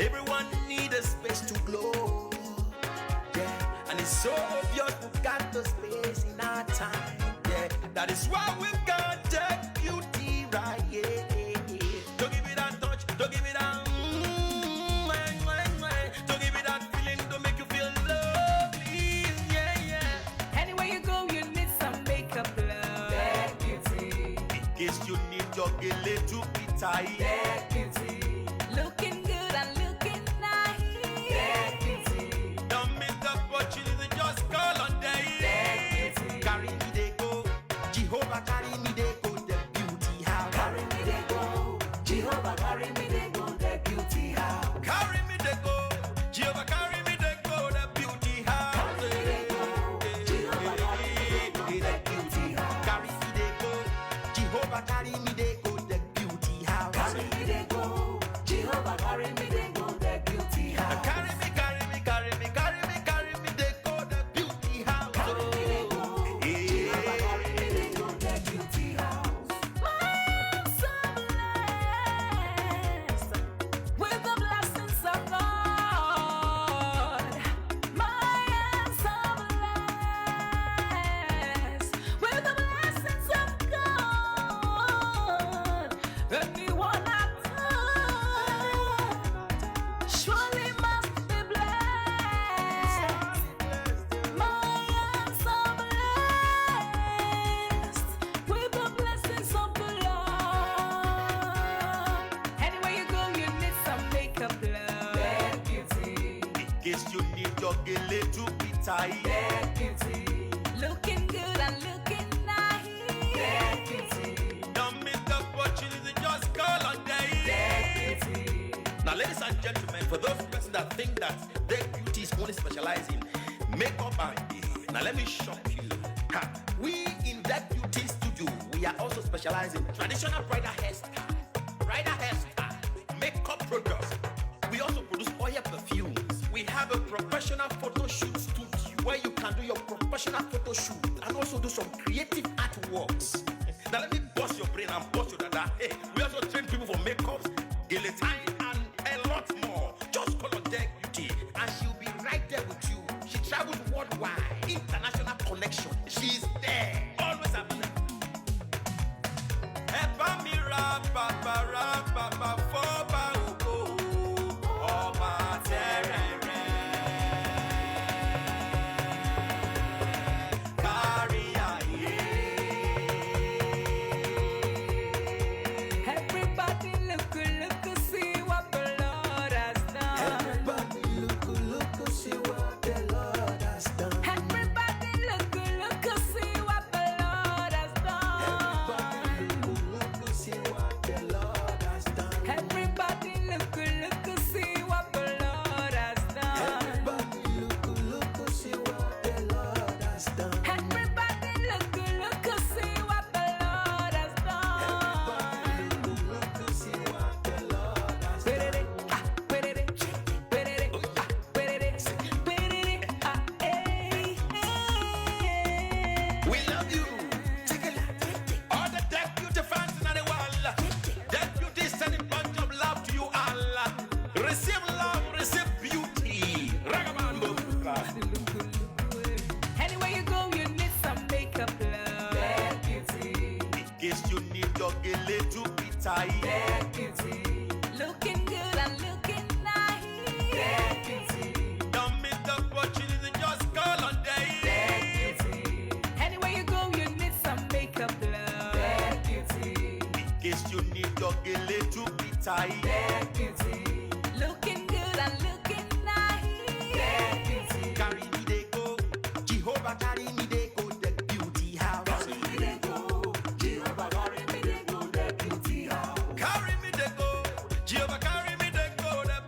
Everyone need a space to glow. Yeah, and it's so obvious we've got the space in our time. Yeah, that is why we've got that beauty right. Yeah, don't give it that touch, don't give it that. Don't give it that feeling to make you feel lovely. Yeah, yeah. Anywhere you go, you need some makeup, love. That beauty. In case you need your gele to be tight. That beauty. Looking good and looking nice. That beauty. Don't miss the opportunity, just call on day. That beauty. Carry me they go, Jehovah carry me they go, the beauty house. Carry me they go, Jehovah carry me they go, the beauty house. Carry me they go, Jehovah carry me they go, the beauty house. Carry me they go, Jehovah carry me they go, the beauty house. Carry me they go, Jehovah carry me they go, the beauty house. Carry me they go, Jehovah carry me they go, the beauty house. Carry me, carry me, carry me, carry me, carry me they go, the beauty house. Carry me they go, Jehovah carry me they go, the beauty house. I'm so blessed with the blessings of God. I am so blessed with the blessings of God. Anyone I touch surely must be blessed. I am so blessed with the blessings of the Lord. Anywhere you go, you need some makeup, love. That beauty. In case you need your gele to be tight. That beauty. Looking good and looking nice. That beauty. Don't miss the opportunity, just call on day. That beauty. Now, ladies and gentlemen, for those persons that think that their beauty is only specialized in makeup and hair, now let me shock you. Ha, we in that beauty studio, we are also specialized in traditional bridal hairstyle, makeup products. We also produce oil perfumes. We have a professional photo shoot studio where you can do your professional photo shoot and also do some creative artworks. Now let me bust your brain and bust your dada. Hey, we also train people for makeups, guillotine, and a lot more. Just call on Deck Beauty and she'll be right there with you. She travels worldwide, international connection. She's there, always available. Everybody look, look, see what the Lord has done. Everybody look, see what the Lord has done. Everybody look, look, see what the Lord has done. Everybody look, see what the Lord has done. Everybody look, look, see what the Lord has done. Everybody look, see what the Lord has done. Everybody look, see what the Lord has done. Look, see what the Lord has done. We love you. All the Deck Beauty fans in the world. Deck Beauty is sending bunch of love to you all. Receive love, receive beauty. Ragamuffin. Anywhere you go, you need some makeup, love. That beauty. In case you need your gele to be tight. That beauty. Looking good and looking nice. That beauty. Don't miss the opportunity, just call on day. That beauty. Anywhere you go, you need some makeup, love. That beauty. In case you need your gele to be tight. That